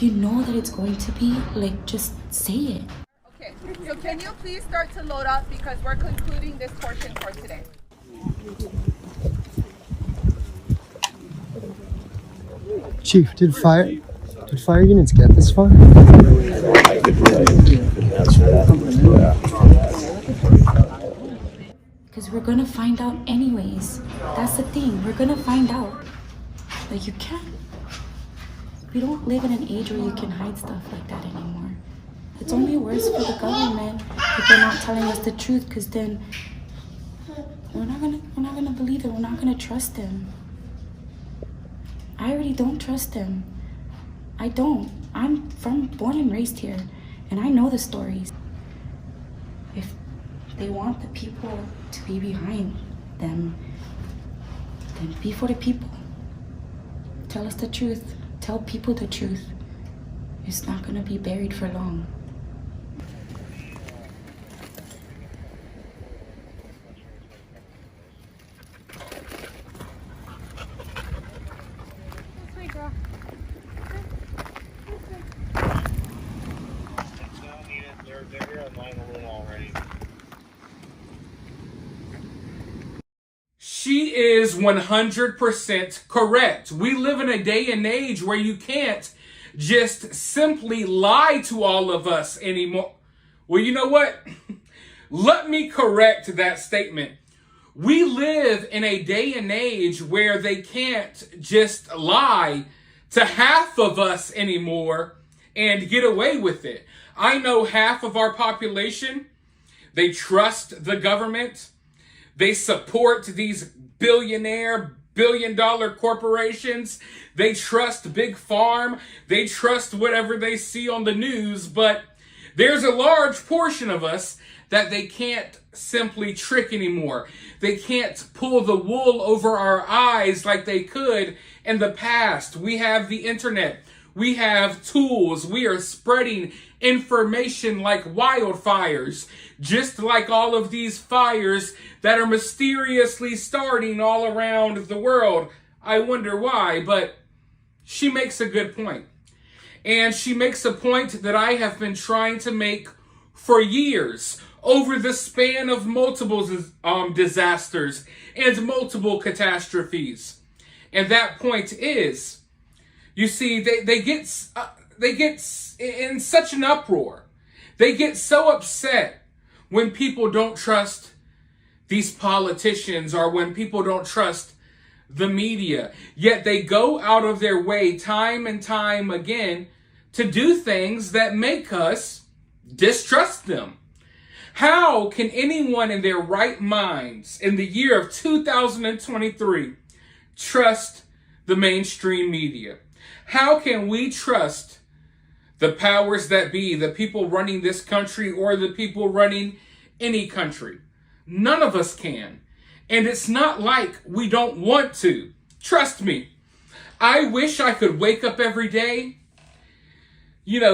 You know that it's going to be, like, just say it. Okay, so can you please start to load up because we're concluding this portion for today. Chief, did fire units get this far? Because we're gonna find out anyways. That's the thing, we're gonna find out. Like, you can't. We don't live in an age where you can hide stuff like that anymore. It's only worse for the government if they're not telling us the truth, because then we're not gonna believe it. We're not gonna trust them. I already don't trust them. I don't. I'm born and raised here, and I know the stories. If they want the people to be behind them, then be for the people. Tell us the truth. Tell people the truth. It's not gonna be buried for long. She is 100% correct. We live in a day and age where you can't just simply lie to all of us anymore. Well, you know what? Let me correct that statement. We live in a day and age where they can't just lie to half of us anymore and get away with it. I know half of our population, they trust the government. They support these billion-dollar corporations. They trust Big Farm. They trust whatever they see on the news. But there's a large portion of us that they can't simply trick anymore. They can't pull the wool over our eyes like they could in the past. We have the internet. We have tools. We are spreading information like wildfires, just like all of these fires that are mysteriously starting all around the world. I wonder why, but she makes a good point. And she makes a point that I have been trying to make for years, over the span of multiple disasters and multiple catastrophes. And that point is, you see, they get in such an uproar. They get so upset when people don't trust these politicians or when people don't trust the media. Yet they go out of their way time and time again to do things that make us distrust them. How can anyone in their right minds in the year of 2023 trust the mainstream media? How can we trust the powers that be, the people running this country or the people running any country? None of us can. And it's not like we don't want to. Trust me. I wish I could wake up every day,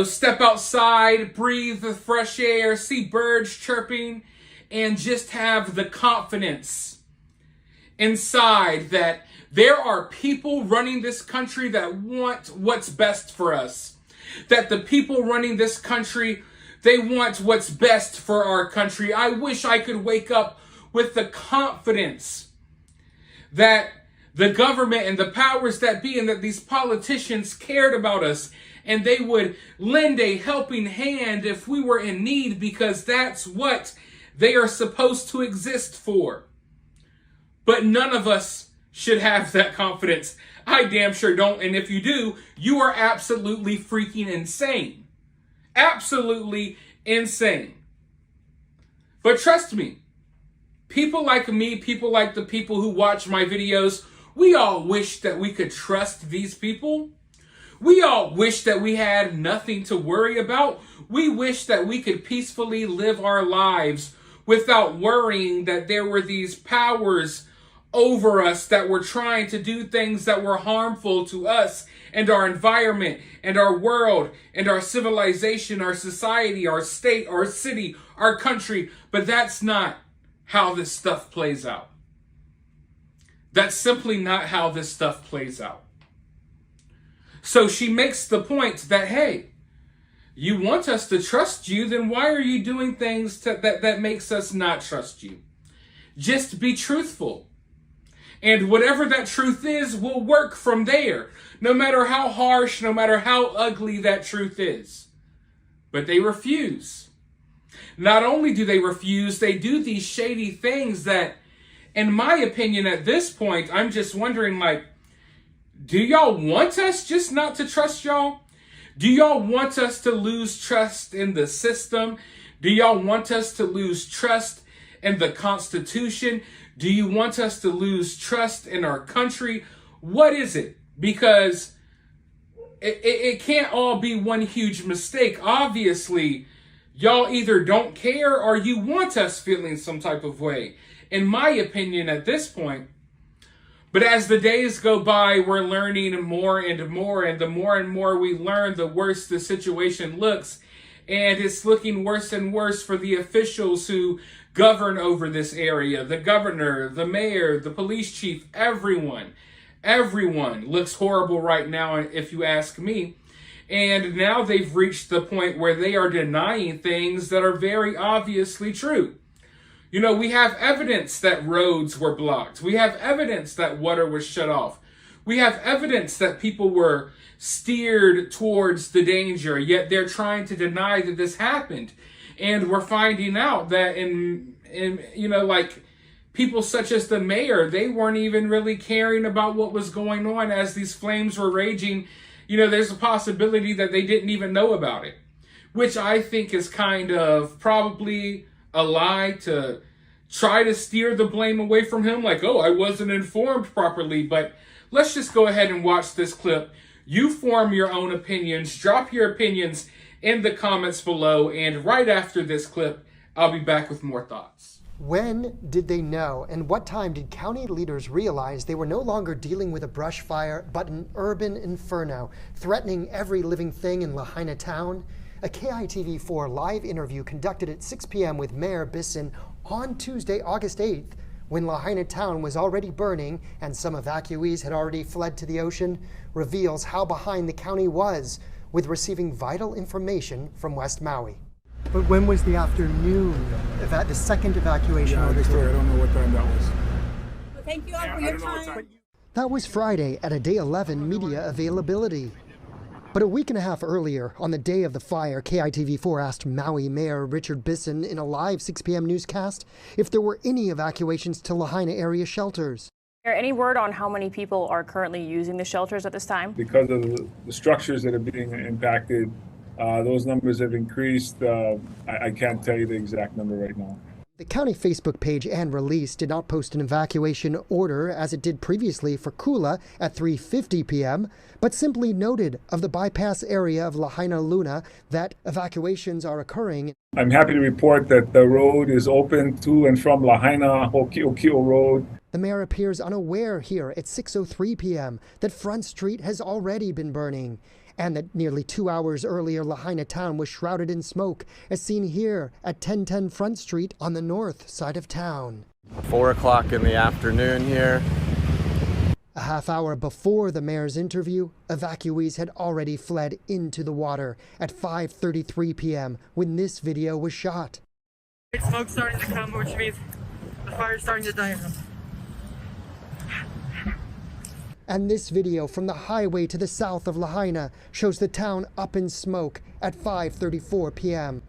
step outside, breathe the fresh air, see birds chirping, and just have the confidence inside that there are people running this country that want what's best for us. That the people running this country, they want what's best for our country. I wish I could wake up with the confidence that the government and the powers that be and that these politicians cared about us and they would lend a helping hand if we were in need, because that's what they are supposed to exist for. But none of us should have that confidence. I damn sure don't. And if you do, you are absolutely freaking insane. Absolutely insane. But trust me, people like me, people like the people who watch my videos, we all wish that we could trust these people. We all wish that we had nothing to worry about. We wish that we could peacefully live our lives without worrying that there were these powers over us that were trying to do things that were harmful to us and our environment and our world and our civilization, our society, our state, our city, our country. But that's not how this stuff plays out. That's simply not how this stuff plays out. So she makes the point that, hey, you want us to trust you, then why are you doing things that makes us not trust you? Just be truthful. And whatever that truth is will work from there, no matter how harsh, no matter how ugly that truth is. But they refuse. Not only do they refuse, they do these shady things that, in my opinion, at this point, I'm just wondering, like, do y'all want us just not to trust y'all? Do y'all want us to lose trust in the system? Do y'all want us to lose trust in the Constitution? Do you want us to lose trust in our country? What is it? Because it can't all be one huge mistake. Obviously, y'all either don't care or you want us feeling some type of way, in my opinion, at this point. But as the days go by, we're learning more and more, and the more and more we learn, the worse the situation looks. And it's looking worse and worse for the officials who govern over this area. The governor, the mayor, the police chief, everyone. Everyone looks horrible right now, if you ask me. And now they've reached the point where they are denying things that are very obviously true. You know, we have evidence that roads were blocked. We have evidence that water was shut off. We have evidence that people were steered towards the danger, yet they're trying to deny that this happened. And we're finding out that in like people such as the mayor, they weren't even really caring about what was going on as these flames were raging. You know, there's a possibility that they didn't even know about it, which I think is kind of probably a lie to try to steer the blame away from him, like, oh, I wasn't informed properly. But let's just go ahead and watch this clip. You form your own opinions. Drop your opinions in the comments below. And right after this clip, I'll be back with more thoughts. When did they know, and what time did county leaders realize they were no longer dealing with a brush fire, but an urban inferno, threatening every living thing in Lahaina town? A KITV4 live interview conducted at 6 p.m. with Mayor Bisson on Tuesday, August 8th, when Lahaina town was already burning and some evacuees had already fled to the ocean, reveals how behind the county was with receiving vital information from West Maui. But when was the afternoon, the second evacuation order? I don't know what time that was. Well, thank you all for your time. That was Friday at a day 11 media availability. But a week and a half earlier, on the day of the fire, KITV4 asked Maui Mayor Richard Bisson in a live 6 p.m. newscast if there were any evacuations to Lahaina area shelters. Is there any word on how many people are currently using the shelters at this time? Because of the structures that are being impacted, those numbers have increased. I can't tell you the exact number right now. The county Facebook page and release did not post an evacuation order as it did previously for Kula at 3:50 p.m., but simply noted of the bypass area of Lahaina Luna that evacuations are occurring. I'm happy to report that the road is open to and from Lahaina, Hoki'okio Road. The mayor appears unaware here at 6:03 p.m. that Front Street has already been burning, and that nearly 2 hours earlier Lahaina town was shrouded in smoke, as seen here at 1010 Front Street on the north side of town. 4 o'clock in the afternoon here. A half hour before the mayor's interview, evacuees had already fled into the water at 5:33 p.m. when this video was shot. Smoke starting to come, which means the fire's starting to die. And this video from the highway to the south of Lahaina shows the town up in smoke at 5:34 p.m.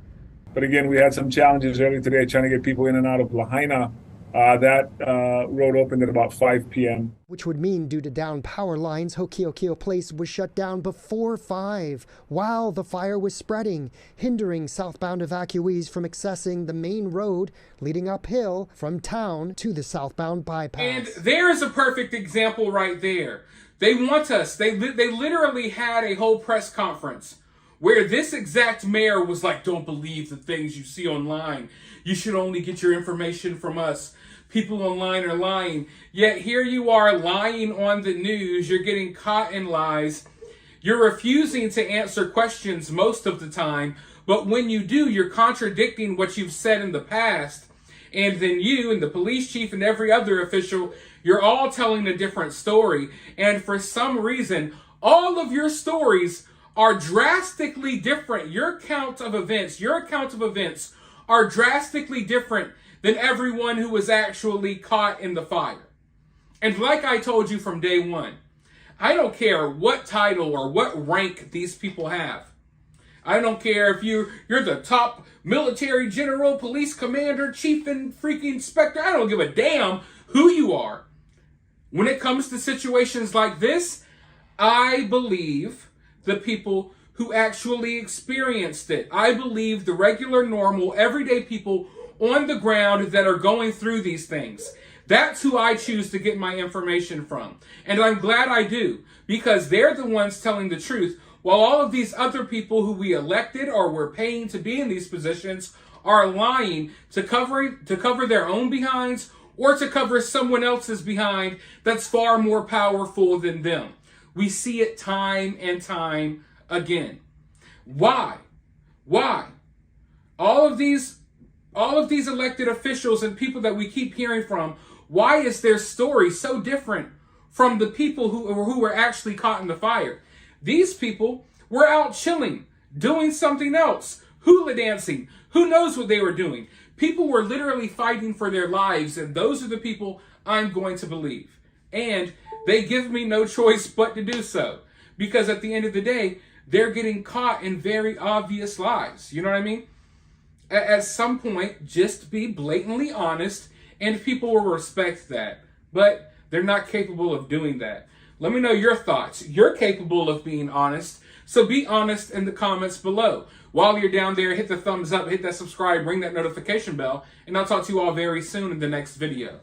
But again, we had some challenges earlier today trying to get people in and out of Lahaina. That road opened at about 5 p.m. Which would mean due to down power lines, Hoki'okio Place was shut down before 5 while the fire was spreading, hindering southbound evacuees from accessing the main road leading uphill from town to the southbound bypass. And there's a perfect example right there. They want us. They literally had a whole press conference where this exact mayor was like, don't believe the things you see online. You should only get your information from us. People online are lying. Yet here you are lying on the news. You're getting caught in lies. You're refusing to answer questions most of the time. But when you do, you're contradicting what you've said in the past. And then you and the police chief and every other official, you're all telling a different story. And for some reason, All of your stories are drastically different. Your account of events are drastically different than everyone who was actually caught in the fire. And like I told you from day one, I don't care what title or what rank these people have. I don't care if you're the top military general, police commander, chief and freaking inspector. I don't give a damn who you are. When it comes to situations like this, I believe the people who actually experienced it. I believe the regular, normal, everyday people on the ground that are going through these things. That's who I choose to get my information from. And I'm glad I do, because they're the ones telling the truth, while all of these other people who we elected or were paying to be in these positions are lying to cover their own behinds or to cover someone else's behind that's far more powerful than them. We see it time and time again. Why? All of these elected officials and people that we keep hearing from, why is their story so different from the people who were actually caught in the fire? These people were out chilling, doing something else, hula dancing. Who knows what they were doing? People were literally fighting for their lives, and those are the people I'm going to believe. And they give me no choice but to do so, because at the end of the day, they're getting caught in very obvious lies. You know what I mean? At some point, just be blatantly honest, and people will respect that. But they're not capable of doing that. Let me know your thoughts. You're capable of being honest, so be honest in the comments below. While you're down there, hit the thumbs up, hit that subscribe, ring that notification bell, and I'll talk to you all very soon in the next video.